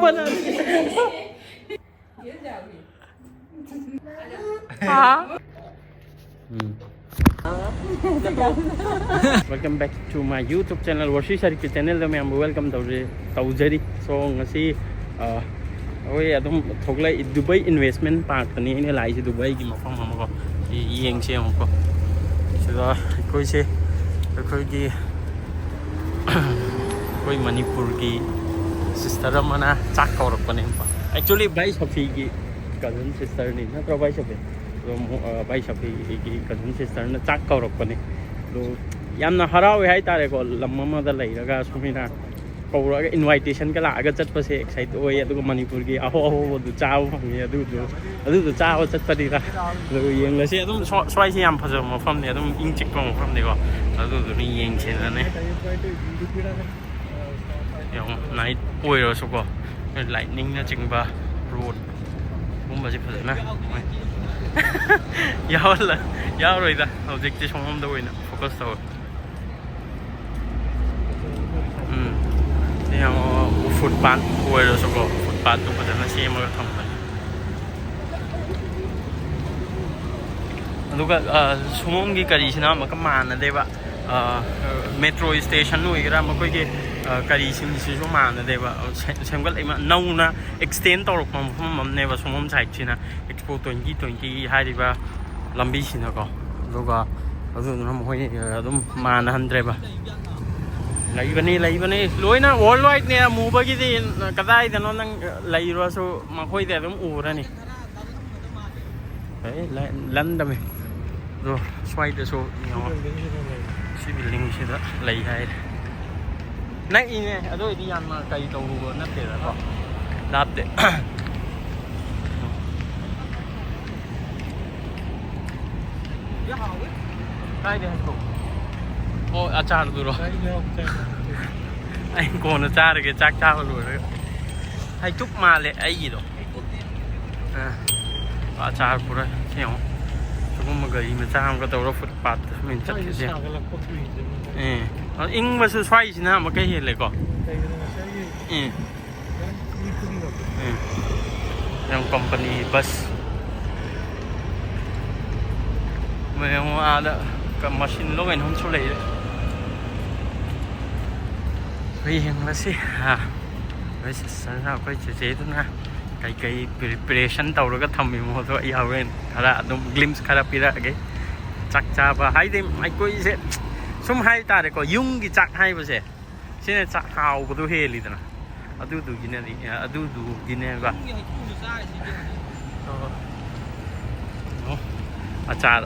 bana. Welcome back to my YouTube channel. Worship Sari ke channel da main welcome taujari. So ngasi oi adum thoglai Dubai investment park ni ne lai si Dubai ki mafam ma ko yeng che ma ko. So koi se koi ki koi Manipur ki sister mana chak kourakpa ne. Actually bai Shafi ki cousin sister ni na bai Shafi. Bai Shafi ki cousin sister na chak kourakpa ne. So yamna harawe hai tare ko lamma ma da lai raga sumina kourak invitation ka la ga chat pa se excite oi adu Manipur ki aho du chao phang adu chao chat pa di ra lo yeng la se adum swai se yam phajo ma pham ne adum ing chik pang pham ne ko adu ni yeng chen na ne yong night oi ro so ko lightning na ching ba road bum ba ji phajo na yaw rồi da object chi song da oi na focus to yang footpath oi ro so ko footpath to phajo na se ma tham ba aduga sumom gi kari sina ma ka man na de ba metro station oi gra ma koi ge kari sim si so man na de ba sem ga lai ma nau na extend to rok pam mam ne ba sumom side china expo 2020 hai ri ba lambi sina ko aduga adu na mo hoi adum man na handre ba lai bani loina worldwide ne mu ba gi di kadai da no nang lai ro so ma khoi de adum u ra ni ei lan da me ro swai de so no si building si da lai hai nai ne ado di yan ma kai to ru na te da ko lap de kai de ko o achar du ro anh cô nó cha được cái chắc cha rồi đấy hay chúc mà lệ ấy gì đó à cha của đấy hiểu chúng mà gầy mà cha không có tàu đâu phật bát mình chắc cái gì in mà sự xoay gì nào mà cái gì lại có yang company bus mà yang ada cái machine lo anh không số lấy đấy yang là gì với sáng nào cái chế đó na cái preparation tàu rồi cái thầm mình một thôi yêu lên là đúng glimpse khá là pira cái chắc cha và hay thì ai coi sẽ sum hay ta để có yung cái chắc hay bao giờ xin là chắc hào của tôi hết đi đó à tôi đủ gì nè đi à tôi đủ gì nè và à cha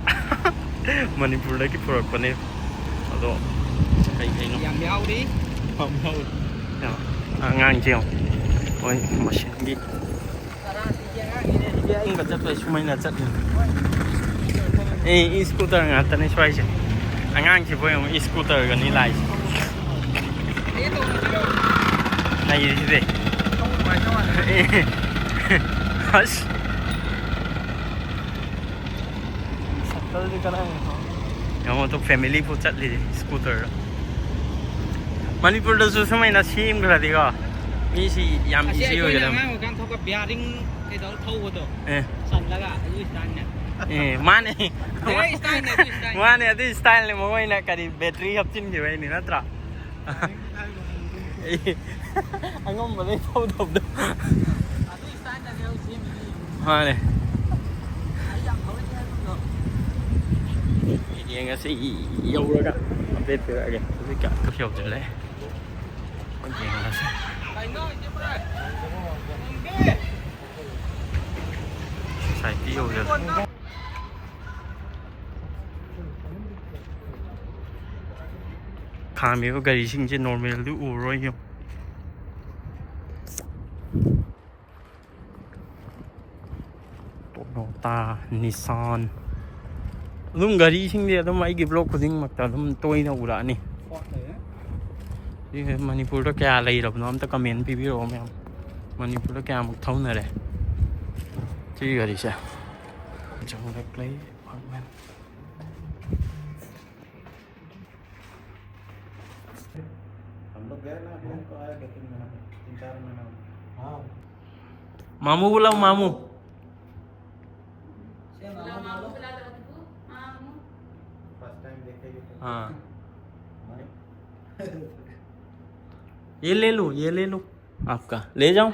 Manipur đấy cái product này đó cái nó béo đi không ngang chiều ôi machine đi anh vật chất về xung quanh là chất e scooter ngã tận xoay chứ anh ngang chỉ với một scooter gần như lại này gì thế hush sắp tới đi cái này nhưng mà tôi family phụ chất đi scooter Manipur da su samai na sim gra di ga mi si yam easy ho jala ma kan thok bearing ke dol thau do san laga yu stand ne mane style ne style mane adi style ne mo ina kari battery hap chin gi ni na tra angom ba le thau dob do adu style da ne sim mane yang nga si yêu ra ka update ra cái cả cấp hiệu trở lại con gì là sao xài tiêu rồi khá mấy cái gì sinh trên normal lưu ủ rồi không Toyota Nissan lum gari sinh đi đó mấy cái blog của mình mặc lum tôi nó ủ đã nè Manipur đó kaya lấy rồi nó ta comment pi rồi em Manipur đó kaya một thông này đấy chứ gari sao trong cái play apartment हम लोग गए ना, को आया 2-3 महीना 3-4 महीना मामू बुलाओ मामू. हाँ ये ले लो आपका ले जाओ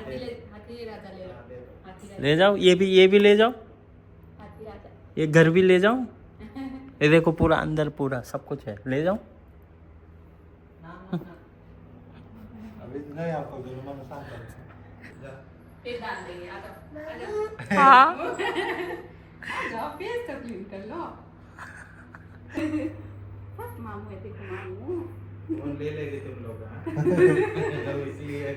ले जाओ ये भी ले जाओ ये घर भी ले जाओ ये देखो पूरा अंदर पूरा सब कुछ है ले जाओ. अभी नहीं आपको जुर्मा में शाम कर हाँ मामू है देखो मामू वो ले लेंगे तुम लोग तो इसलिए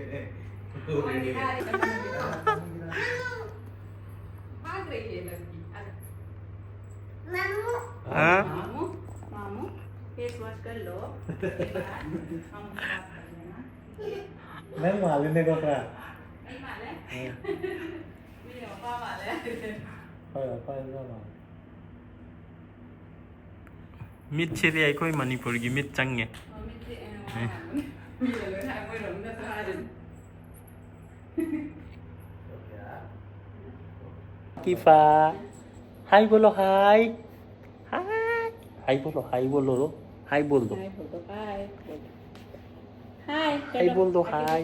भाग रही है लड़की. हाँ मामू मामू फेस वॉश कर लो उसके बाद हम बात कर लेना. नहीं मालूम को क्या नहीं माले मेरे पापा माले मीट छिरी आई कोई मणिपुर की मीट चंगे किफा हाय बोलो हाय हाय बोलो हाय बोलो हाय बोल दो हाय बोल दो हाय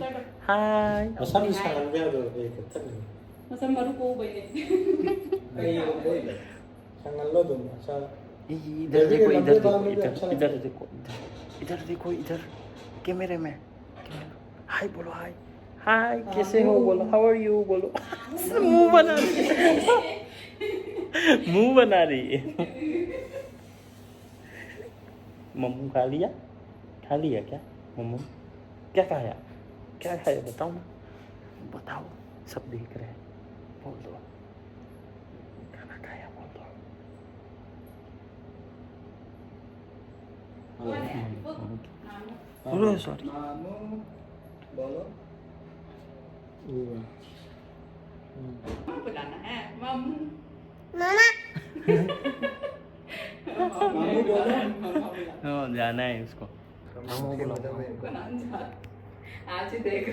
हाय मसन सांगन गया तो एक तक मसन मरु को बने सांगन लो तुम अच्छा इधर देखो इधर देखो इधर कैमरे में हाय बोलो हाय हाय कैसे हो बोलो हाउ आर यू बोलो मुंह बना रही है मम्मू खा लिया क्या मम्मू क्या खाया बताओ सब देख रहे हैं बोल दो खाना खाया बोल दो सॉरी मामू बोलो बुलाना है मामू मामू बोलो हाँ जाना है उसको आज ही देख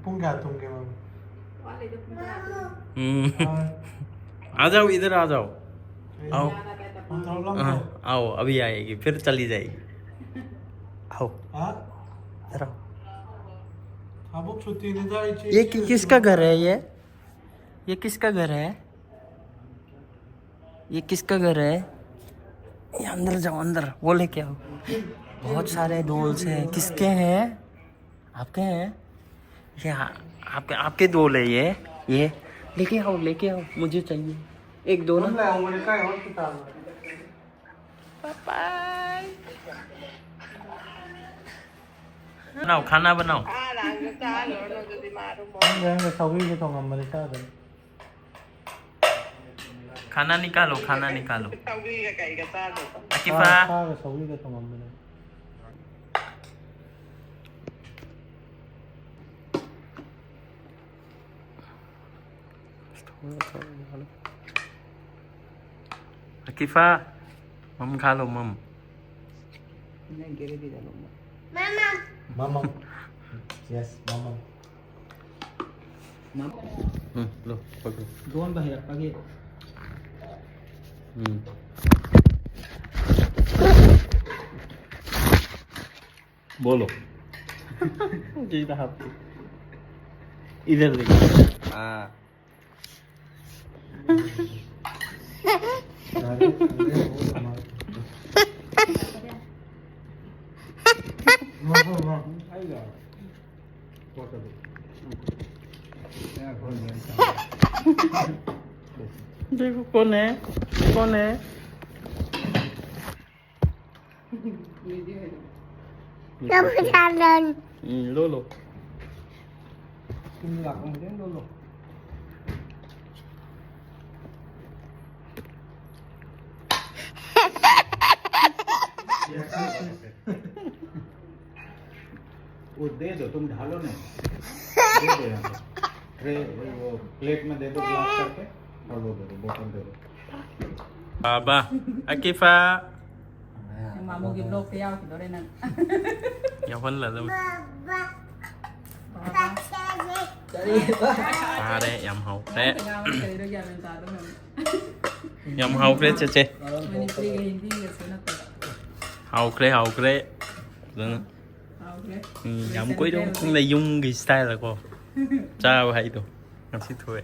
पुंगा तुमके मामू आ जाओ इधर आ जाओ आओ हाँ आओ अभी आएगी फिर चली जाएगी आओ हाँ इधर आओ अब छुट्टी नहीं जाए ये किसका घर है ये किसका घर है ये किसका घर है ये अंदर जाओ अंदर वो लेके आओ बहुत सारे डोल्स हैं किसके हैं आपके हैं ये आपके डोल है ये लेके आओ मुझे चाहिए एक दो ना बनाओ खाना बनाओ खाना निकालो अकीफा अकीफा मम खा लो मम मामा यस मामा लो पकड़ो दोन बाहेर पागे बोलो इधर देखो हाँ देखो कौन है लो तुम लाखों मुझे लो वो दे दो तुम ढालो नहीं दे दो यहाँ पे ट्रे वो प्लेट में दे दो ग्लास करके और वो दे दो बोतल दे दो बाबा Akifa Mamu give log theo thì đó đây nè. Nhau phân là đâu à đây yam hậu đấy yam hậu đấy che hậu đấy yam cuối đó cũng là dùng cái style là cô chào hay đâu em xin thôi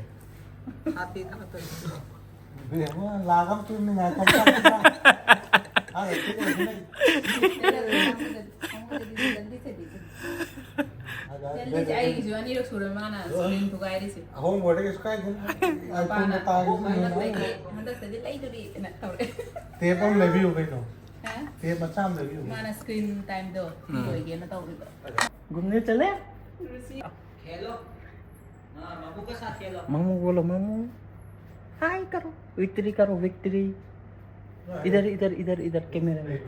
लागम तुम्ही नाही जल्दी आई की जुआनी लोग सुरल माना screen तो गायरी से हो मोठे कसं काय पाना हंडा से लाई तो दी ना तोरे ते पण रिव्ह्यू घेतो हैं ते मचाम रिव्ह्यू माना स्क्रीन टाइम दो तो ये ना तो घूमने चले खेलो हां बाबू के साथ खेलो मामू बोलो मामू हाय करो विक्ट्री इधर इधर इधर इधर कैमरा में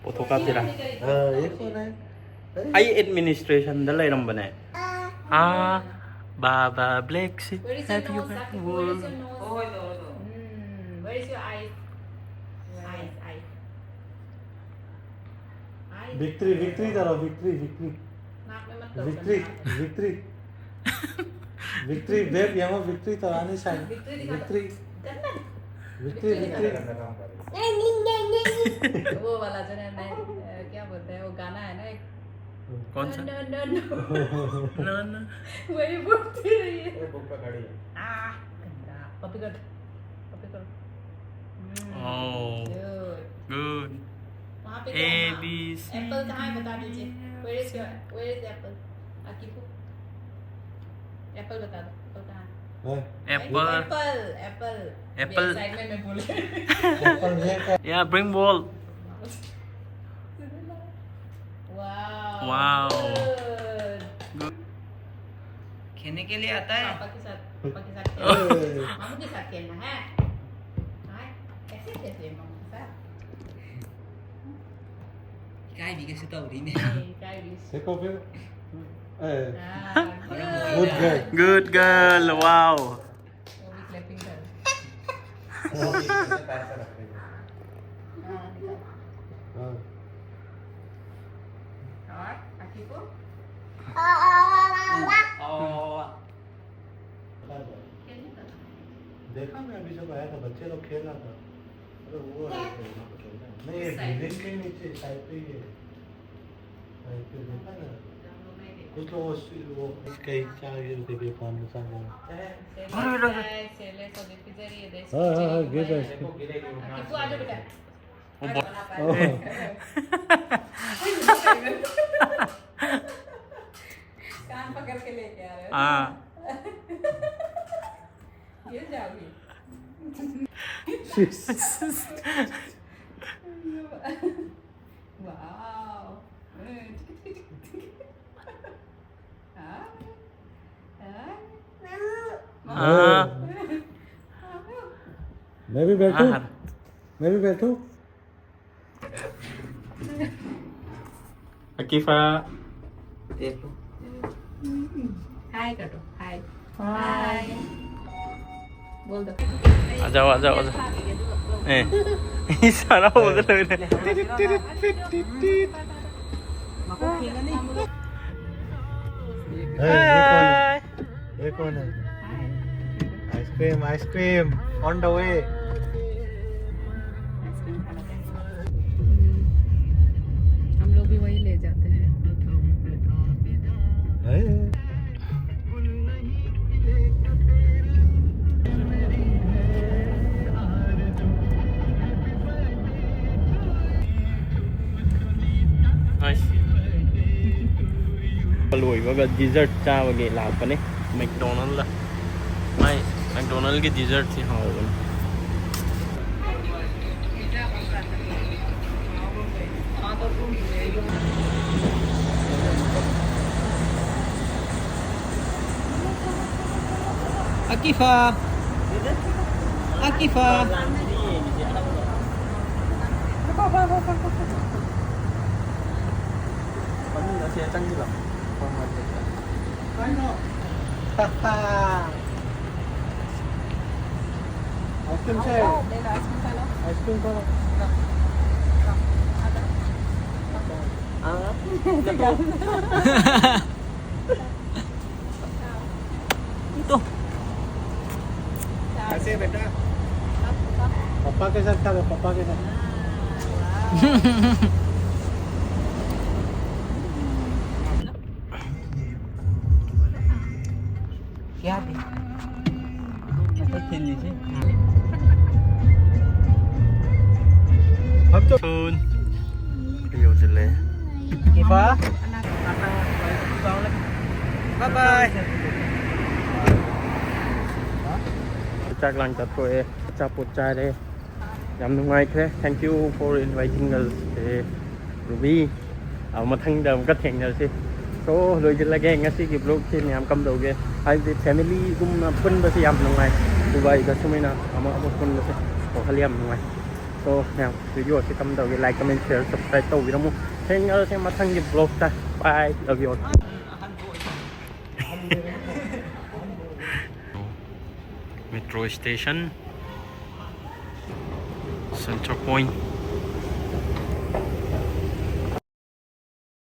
फोटो का तेरा आई एडमिनिस्ट्रेशन दा ले रम बने Baba Black have you had wool? Where is your eyes? Eyes. Victory करो विक्ट्री नाक में मत करो विक्ट्री बेब यहाँ विक्ट्री तो आने शायद विक्ट्री वो वाला जो है क्या बोलते हैं वो गाना है ना एक कौन सा no वही बोलती रही है वो बुक पे खड़ी है गंदा पपी कर oh good वहाँ पे A B C एप्पल कहाँ है बता दीजिए where is apple Aqib Apple बता दो एप्पल कहाँ है apple एक्साइटमेंट में बोले एप्पल है yeah bring ball wow good खेलने के लिए आता है पापा के साथ मामू के साथ खेलना है कैसे खेलते हैं मामू के साथ cái bị cái sự tàu đi nè देखो फिर गुड good girl wow वो भी क्लैपिंग कर और आकिब को देखा मैं अभी जब आया था बच्चे लोग खेल रहा था अरे वो नहीं ये बिल्डिंग के नीचे साइड पे ये साइड पे देखा ना कुछ वो कहीं चाय देखे पानी सामने सेले तो डिफिजरी है देश हां गिर रहा है आकिब आ जाओ बेटा कान पकड़ के लेके आ रहे हो गिर जाओगी वाओ मैं भी बैठूं Akifa देखो हाय कर दो हाय बोल दो आ जाओ ये सारा उधर लग रहा है ये कौन है आइसक्रीम ऑन द वे हम लोग भी वही ले जाते हैं lùi vào gần dessert cha và nghề làm cái này McDonald's là mai McDonald's cái dessert thì họ Akifa Còn là xe trắng như lắm. Còn mà Ai nó? Haha. 아이스크림 쉐. Đây là ice cream salad. 아이스크림 거. Ito. ऐसे बेटा. पापा के साथ खा low, पापा के साथ. क्या है मतलब खेल लीजिए 밥 좀. Thun. Yêu chân lệ. 봐. bye bye Chắc lang chặt rồi. Chào bột chai đây. Yam nung ngay thế. Thank you for inviting us to Rubi. Mà thằng đầm cách hiện giờ xí. So rồi chân là cái ngay xí kịp lúc trên yam cầm đầu cái. Hai family cũng phân bớt yam nung ngay. Dubai cái số mấy nào. Mà phân bớt có khá liam nung ngay. So now video sẽ cầm đầu cái like, comment, share, subscribe tàu video mu. Hẹn gặp lại thằng kịp vlog ta. Bye. Love you all. Metro station, Central Point.